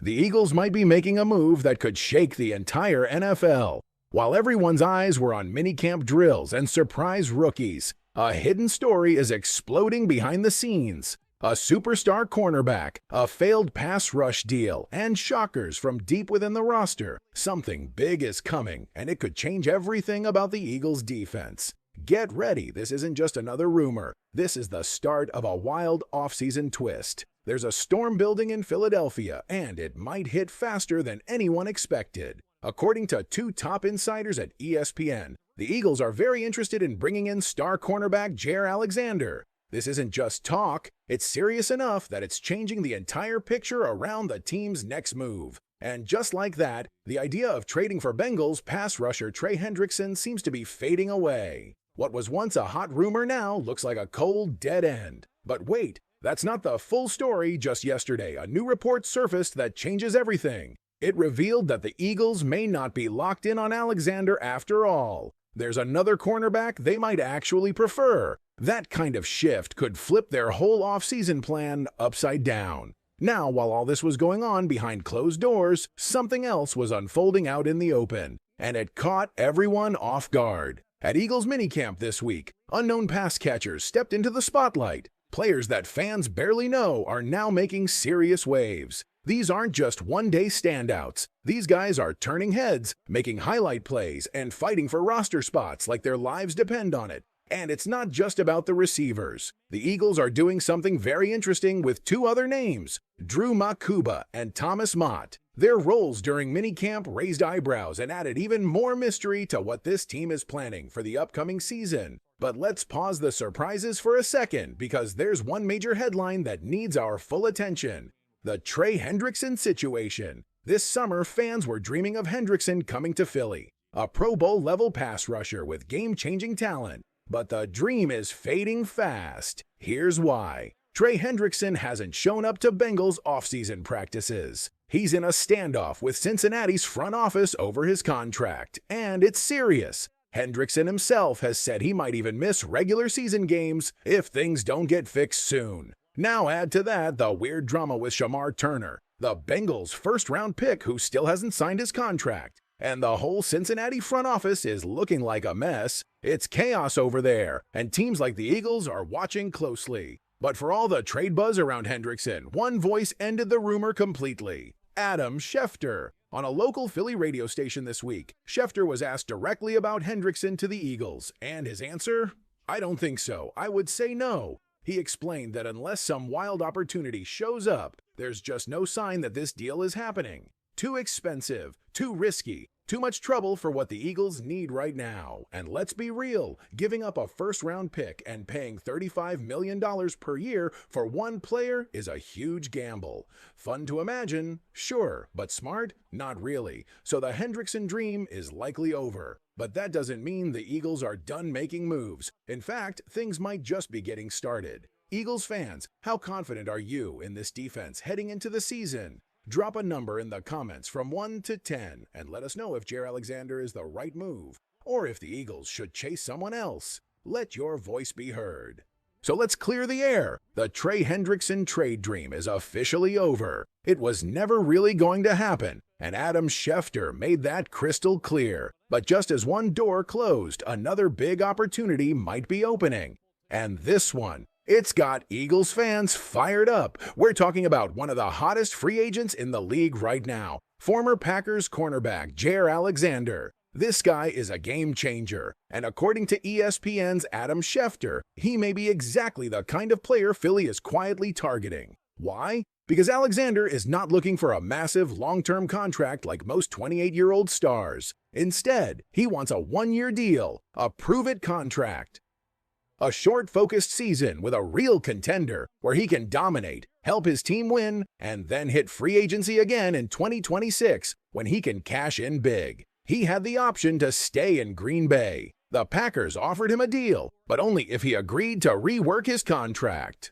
the Eagles might be making a move that could shake the entire NFL. While everyone's eyes were on minicamp drills and surprise rookies, a hidden story is exploding behind the scenes. A superstar cornerback, a failed pass rush deal, and shockers from deep within the roster. Something big is coming, and it could change everything about the Eagles' defense. Get ready, this isn't just another rumor. This is the start of a wild offseason twist. There's a storm building in Philadelphia, and it might hit faster than anyone expected. According to two top insiders at ESPN, the Eagles are very interested in bringing in star cornerback Jaire Alexander. This isn't just talk, it's serious enough that it's changing the entire picture around the team's next move. And just like that, the idea of trading for Bengals pass rusher Trey Hendrickson seems to be fading away. What was once a hot rumor now looks like a cold, dead end. But wait, that's not the full story. Just yesterday, a new report surfaced that changes everything. It revealed that the Eagles may not be locked in on Alexander after all. There's another cornerback they might actually prefer. That kind of shift could flip their whole offseason plan upside down. Now, while all this was going on behind closed doors, something else was unfolding out in the open, and it caught everyone off guard. At Eagles minicamp this week, unknown pass catchers stepped into the spotlight. Players that fans barely know are now making serious waves. These aren't just one-day standouts. These guys are turning heads, making highlight plays, and fighting for roster spots like their lives depend on it. And it's not just about the receivers. The Eagles are doing something very interesting with two other names, Drew Makuba and Thomas Mott. Their roles during minicamp raised eyebrows and added even more mystery to what this team is planning for the upcoming season. But let's pause the surprises for a second, because there's one major headline that needs our full attention. The Trey Hendrickson situation. This summer, fans were dreaming of Hendrickson coming to Philly, a Pro Bowl-level pass rusher with game-changing talent. But the dream is fading fast. Here's why. Trey Hendrickson hasn't shown up to Bengals offseason practices. He's in a standoff with Cincinnati's front office over his contract, and it's serious. Hendrickson himself has said he might even miss regular season games if things don't get fixed soon. Now add to that the weird drama with Shamar Turner, the Bengals' first-round pick who still hasn't signed his contract. And the whole Cincinnati front office is looking like a mess. It's chaos over there, and teams like the Eagles are watching closely. But for all the trade buzz around Hendrickson, one voice ended the rumor completely. Adam Schefter. On a local Philly radio station this week, Schefter was asked directly about Hendrickson to the Eagles, and his answer? I don't think so. I would say no. He explained that unless some wild opportunity shows up, there's just no sign that this deal is happening. Too expensive, too risky, too much trouble for what the Eagles need right now. And let's be real, giving up a first-round pick and paying $35 million per year for one player is a huge gamble. Fun to imagine? Sure, but smart? Not really. So the Hendrickson dream is likely over. But that doesn't mean the Eagles are done making moves. In fact, things might just be getting started. Eagles fans, how confident are you in this defense heading into the season? Drop a number in the comments from 1 to 10 and let us know if Jaire Alexander is the right move, or if the Eagles should chase someone else. Let your voice be heard. So let's clear the air. The Trey Hendrickson trade dream is officially over. It was never really going to happen, and Adam Schefter made that crystal clear. But just as one door closed, another big opportunity might be opening. And this one, it's got Eagles fans fired up. We're talking about one of the hottest free agents in the league right now, former Packers cornerback Jaire Alexander. This guy is a game changer, and according to ESPN's Adam Schefter, he may be exactly the kind of player Philly is quietly targeting. Why? Because Alexander is not looking for a massive long-term contract like most 28-year-old stars. Instead, he wants a one-year deal, a prove-it contract. A short, focused season with a real contender where he can dominate, help his team win, and then hit free agency again in 2026 when he can cash in big. He had the option to stay in Green Bay. The Packers offered him a deal, but only if he agreed to rework his contract.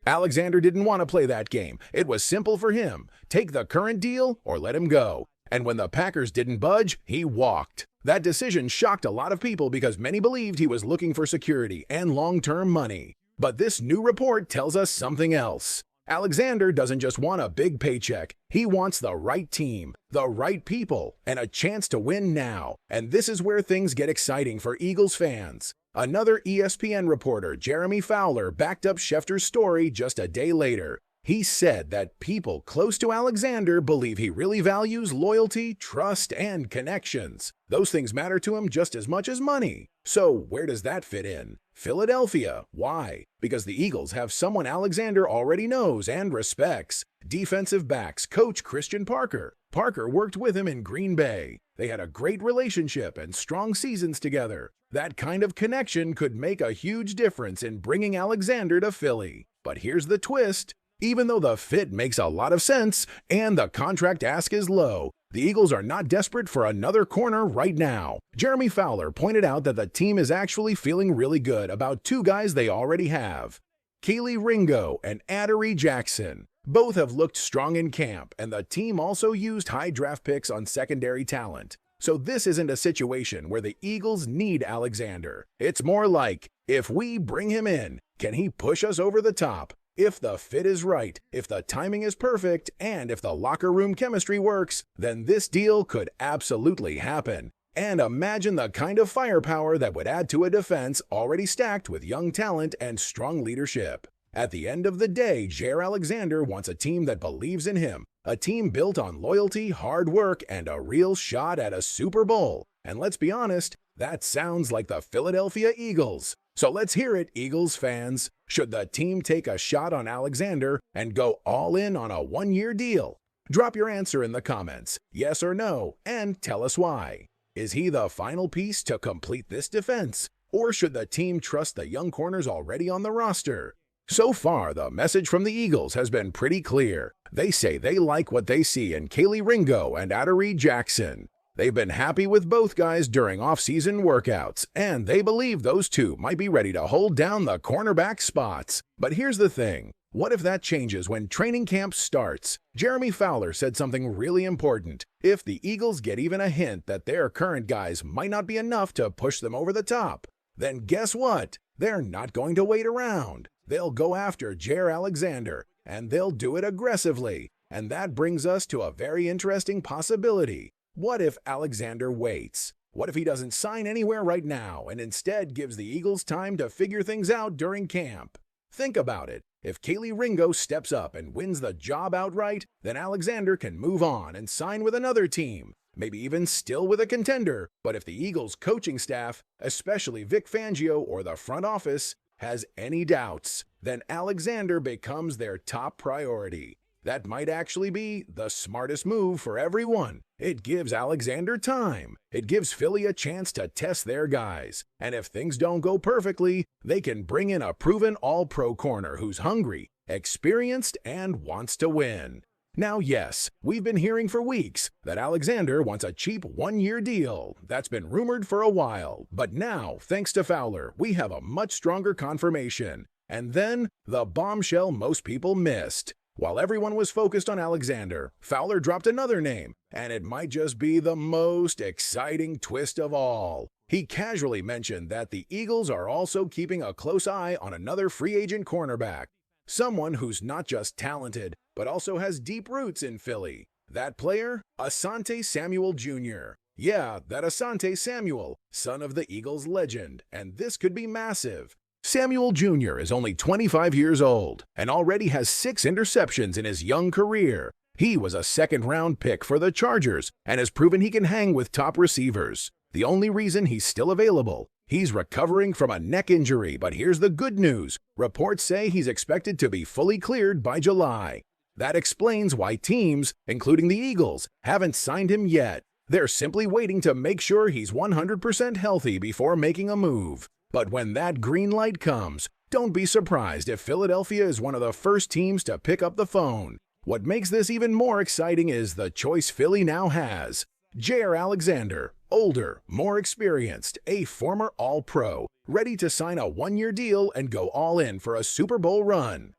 Alexander didn't want to play that game. It was simple for him. Take the current deal or let him go. And when the Packers didn't budge, he walked. That decision shocked a lot of people because many believed he was looking for security and long-term money. But this new report tells us something else. Alexander doesn't just want a big paycheck, he wants the right team, the right people, and a chance to win now. And this is where things get exciting for Eagles fans. Another ESPN reporter, Jeremy Fowler, backed up Schefter's story just a day later. He said that people close to Alexander believe he really values loyalty, trust, and connections. Those things matter to him just as much as money. So where does that fit in? Philadelphia. Why? Because the Eagles have someone Alexander already knows and respects. Defensive backs coach Christian Parker. Parker worked with him in Green Bay. They had a great relationship and strong seasons together. That kind of connection could make a huge difference in bringing Alexander to Philly. But here's the twist. Even though the fit makes a lot of sense and the contract ask is low, the Eagles are not desperate for another corner right now. Jeremy Fowler pointed out that the team is actually feeling really good about two guys they already have, Kelee Ringo and Adoree Jackson. Both have looked strong in camp, and the team also used high draft picks on secondary talent. So this isn't a situation where the Eagles need Alexander. It's more like, if we bring him in, can he push us over the top? If the fit is right, if the timing is perfect, and if the locker room chemistry works, then this deal could absolutely happen. And imagine the kind of firepower that would add to a defense already stacked with young talent and strong leadership. At the end of the day, Jaire Alexander wants a team that believes in him, a team built on loyalty, hard work, and a real shot at a Super Bowl. And let's be honest, that sounds like the Philadelphia Eagles. So let's hear it, Eagles fans. Should the team take a shot on Alexander and go all in on a one-year deal? Drop your answer in the comments, yes or no, and tell us why. Is he the final piece to complete this defense? Or should the team trust the young corners already on the roster? So far, the message from the Eagles has been pretty clear. They say they like what they see in Kelee Ringo and Adoree Jackson. They've been happy with both guys during off-season workouts, and they believe those two might be ready to hold down the cornerback spots. But here's the thing. What if that changes when training camp starts? Jeremy Fowler said something really important. If the Eagles get even a hint that their current guys might not be enough to push them over the top, then guess what? They're not going to wait around. They'll go after Jaire Alexander, and they'll do it aggressively. And that brings us to a very interesting possibility. What if Alexander waits? What if he doesn't sign anywhere right now and instead gives the Eagles time to figure things out during camp? Think about it. If Kelee Ringo steps up and wins the job outright, then Alexander can move on and sign with another team, maybe even still with a contender. But if the Eagles coaching staff, especially Vic Fangio or the front office, has any doubts, then Alexander becomes their top priority. That might actually be the smartest move for everyone. It gives Alexander time. It gives Philly a chance to test their guys. And if things don't go perfectly, they can bring in a proven all-pro corner who's hungry, experienced, and wants to win. Now, yes, we've been hearing for weeks that Alexander wants a cheap one-year deal. That's been rumored for a while. But now, thanks to Fowler, we have a much stronger confirmation. And then, the bombshell most people missed. While everyone was focused on Alexander, Fowler dropped another name, and it might just be the most exciting twist of all. He casually mentioned that the Eagles are also keeping a close eye on another free agent cornerback, someone who's not just talented, but also has deep roots in Philly. That player? Asante Samuel Jr. Yeah, that Asante Samuel, son of the Eagles legend, and this could be massive. Samuel Jr. is only 25 years old and already has 6 interceptions in his young career. He was a second-round pick for the Chargers and has proven he can hang with top receivers. The only reason he's still available, he's recovering from a neck injury, but here's the good news. Reports say he's expected to be fully cleared by July. That explains why teams, including the Eagles, haven't signed him yet. They're simply waiting to make sure he's 100% healthy before making a move. But when that green light comes, don't be surprised if Philadelphia is one of the first teams to pick up the phone. What makes this even more exciting is the choice Philly now has. Jaire Alexander, older, more experienced, a former All-Pro, ready to sign a one-year deal and go all in for a Super Bowl run.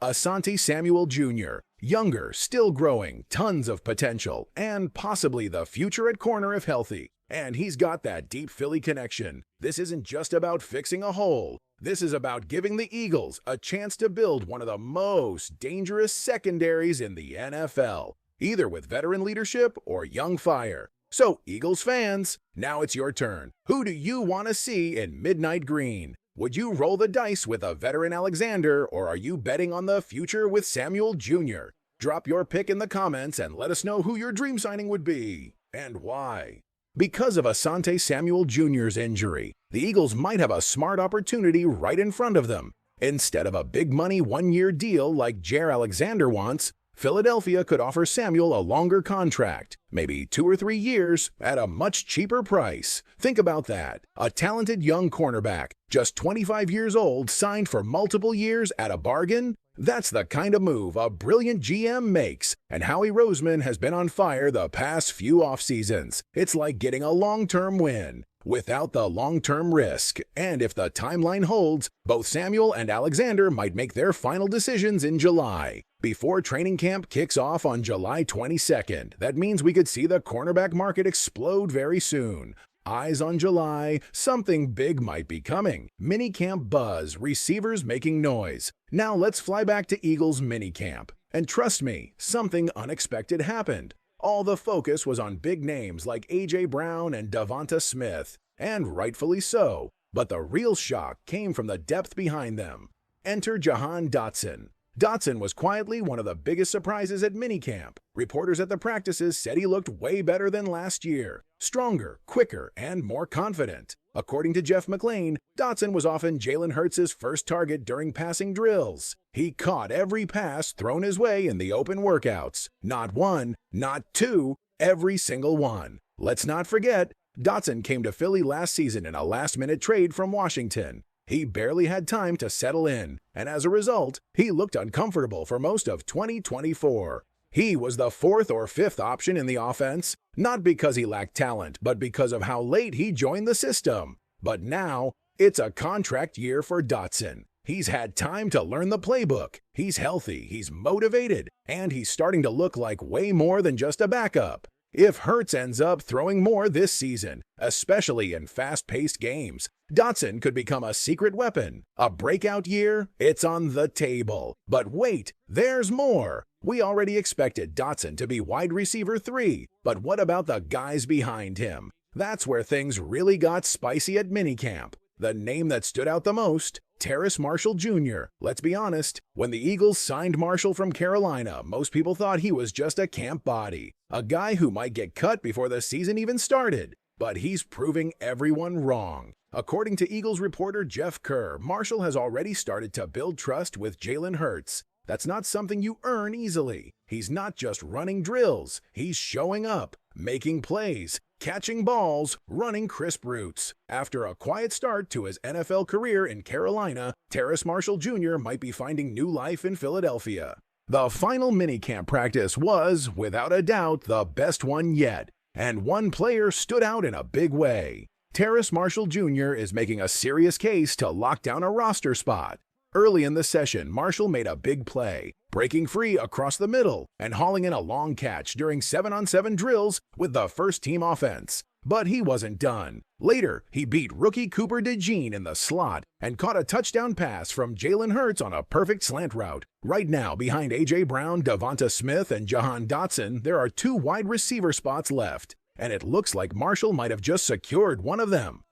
Asante Samuel Jr., younger, still growing, tons of potential, and possibly the future at corner if healthy. And he's got that deep Philly connection. This isn't just about fixing a hole. This is about giving the Eagles a chance to build one of the most dangerous secondaries in the NFL, either with veteran leadership or young fire. So, Eagles fans, now it's your turn. Who do you want to see in Midnight Green? Would you roll the dice with a veteran Alexander, or are you betting on the future with Samuel Jr.? Drop your pick in the comments and let us know who your dream signing would be and why. Because of Asante Samuel Jr.'s injury, the Eagles might have a smart opportunity right in front of them. Instead of a big money one-year deal like Jaire Alexander wants, Philadelphia could offer Samuel a longer contract, maybe 2 or 3 years, at a much cheaper price. Think about that. A talented young cornerback, just 25 years old, signed for multiple years at a bargain? That's the kind of move a brilliant GM makes, and Howie Roseman has been on fire the past few off-seasons. It's like getting a long-term win without the long-term risk. And if the timeline holds, both Samuel and Alexander might make their final decisions in July, before training camp kicks off on July 22nd. That means we could see the cornerback market explode very soon. Eyes on July, something big might be coming. Minicamp buzz, receivers making noise. Now let's fly back to Eagles minicamp. And trust me, something unexpected happened. All the focus was on big names like A.J. Brown and Devonta Smith, and rightfully so. But the real shock came from the depth behind them. Enter Jahan Dotson. Dotson was quietly one of the biggest surprises at minicamp. Reporters at the practices said he looked way better than last year. Stronger, quicker, and more confident. According to Jeff McLean, Dotson was often Jalen Hurts' first target during passing drills. He caught every pass thrown his way in the open workouts. Not one, not two, every single one. Let's not forget, Dotson came to Philly last season in a last-minute trade from Washington. He barely had time to settle in, and as a result, he looked uncomfortable for most of 2024. He was the 4th or 5th option in the offense, not because he lacked talent, but because of how late he joined the system. But now, it's a contract year for Dotson. He's had time to learn the playbook. He's healthy, he's motivated, and he's starting to look like way more than just a backup. If Hurts ends up throwing more this season, especially in fast-paced games, Dotson could become a secret weapon. A breakout year? It's on the table. But wait, there's more. We already expected Dotson to be wide receiver 3, but what about the guys behind him? That's where things really got spicy at minicamp. The name that stood out the most, Terrace Marshall Jr. Let's be honest, when the Eagles signed Marshall from Carolina, most people thought he was just a camp body, a guy who might get cut before the season even started. But he's proving everyone wrong. According to Eagles reporter Jeff Kerr, Marshall has already started to build trust with Jalen Hurts. That's not something you earn easily. He's not just running drills, he's showing up, making plays, catching balls, running crisp routes. After a quiet start to his NFL career in Carolina, Terrace Marshall Jr. might be finding new life in Philadelphia. The final minicamp practice was, without a doubt, the best one yet, and one player stood out in a big way. Terrace Marshall Jr. is making a serious case to lock down a roster spot. Early in the session, Marshall made a big play, breaking free across the middle and hauling in a long catch during 7-on-7 drills with the first-team offense. But he wasn't done. Later, he beat rookie Cooper DeJean in the slot and caught a touchdown pass from Jalen Hurts on a perfect slant route. Right now, behind A.J. Brown, Devonta Smith, and Jahan Dotson, there are 2 wide receiver spots left, and it looks like Marshall might have just secured one of them.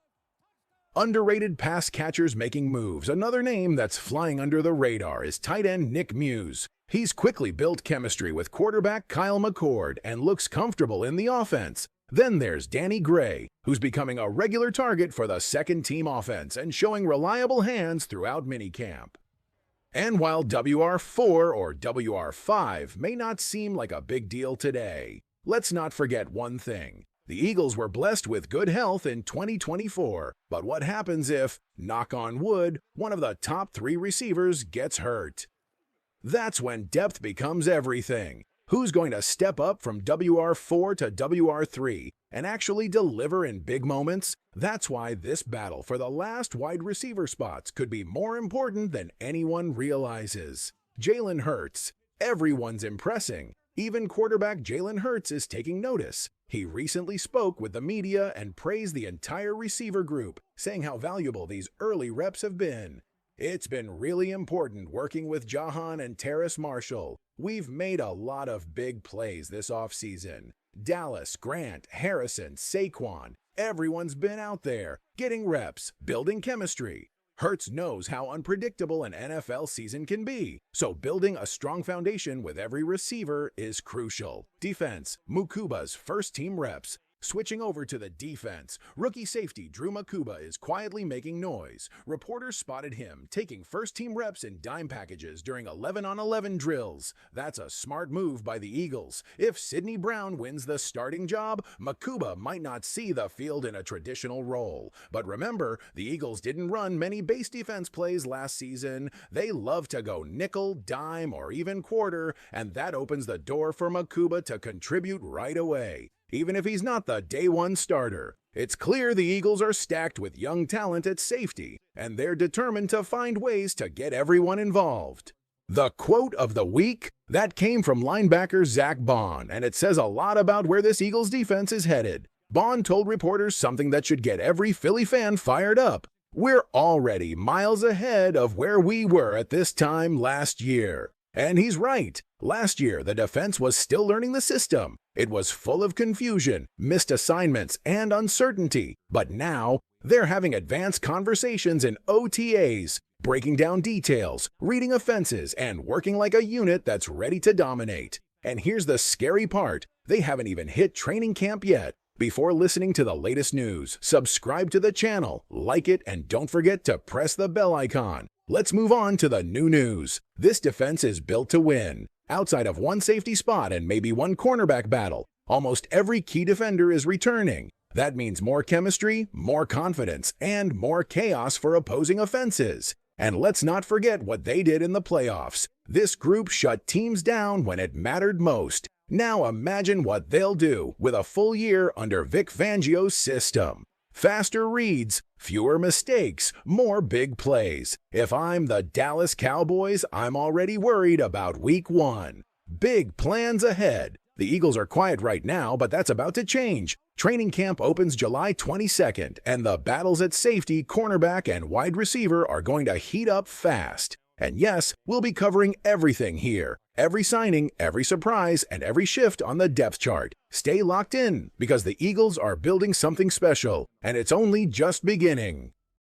Underrated pass catchers making moves. Another name that's flying under the radar is tight end Nick Muse. He's quickly built chemistry with quarterback Kyle McCord and looks comfortable in the offense. Then there's Danny Gray, who's becoming a regular target for the second-team offense and showing reliable hands throughout minicamp. And while WR4 or WR5 may not seem like a big deal today, let's not forget one thing. The Eagles were blessed with good health in 2024, but what happens if, knock on wood, one of the top 3 receivers gets hurt? That's when depth becomes everything. Who's going to step up from WR4 to WR3 and actually deliver in big moments? That's why this battle for the last wide receiver spots could be more important than anyone realizes. Jalen Hurts. Everyone's impressing. Even quarterback Jalen Hurts is taking notice. He recently spoke with the media and praised the entire receiver group, saying how valuable these early reps have been. It's been really important working with Jahan and Terrace Marshall. We've made a lot of big plays this offseason. Dallas, Grant, Harrison, Saquon, everyone's been out there, getting reps, building chemistry. Hurts knows how unpredictable an NFL season can be, so building a strong foundation with every receiver is crucial. Defense, Mukuba's first-team reps. Switching over to the defense, rookie safety Drew Mukuba is quietly making noise. Reporters spotted him taking first-team reps in dime packages during 11-on-11 drills. That's a smart move by the Eagles. If Sidney Brown wins the starting job, Mukuba might not see the field in a traditional role. But remember, the Eagles didn't run many base defense plays last season. They love to go nickel, dime, or even quarter, and that opens the door for Mukuba to contribute right away, even if he's not the day one starter. It's clear the Eagles are stacked with young talent at safety, and they're determined to find ways to get everyone involved. The quote of the week? That came from linebacker Zach Bond, and it says a lot about where this Eagles defense is headed. Bond told reporters something that should get every Philly fan fired up. We're already miles ahead of where we were at this time last year. And he's right. Last year, the defense was still learning the system. It was full of confusion, missed assignments, and uncertainty. But now, they're having advanced conversations in OTAs, breaking down details, reading offenses, and working like a unit that's ready to dominate. And here's the scary part. They haven't even hit training camp yet. Before listening to the latest news, subscribe to the channel, like it, and don't forget to press the bell icon. Let's move on to the new news. This defense is built to win. Outside of one safety spot and maybe one cornerback battle, almost every key defender is returning. That means more chemistry, more confidence, and more chaos for opposing offenses. And let's not forget what they did in the playoffs. This group shut teams down when it mattered most. Now imagine what they'll do with a full year under Vic Fangio's system. Faster reads, fewer mistakes, more big plays. If I'm the Dallas Cowboys, I'm already worried about Week 1. Big plans ahead. The Eagles are quiet right now, but that's about to change. Training camp opens July 22nd, and the battles at safety, cornerback, and wide receiver are going to heat up fast. And yes, we'll be covering everything here. Every signing, every surprise, and every shift on the depth chart. Stay locked in, because the Eagles are building something special, and it's only just beginning.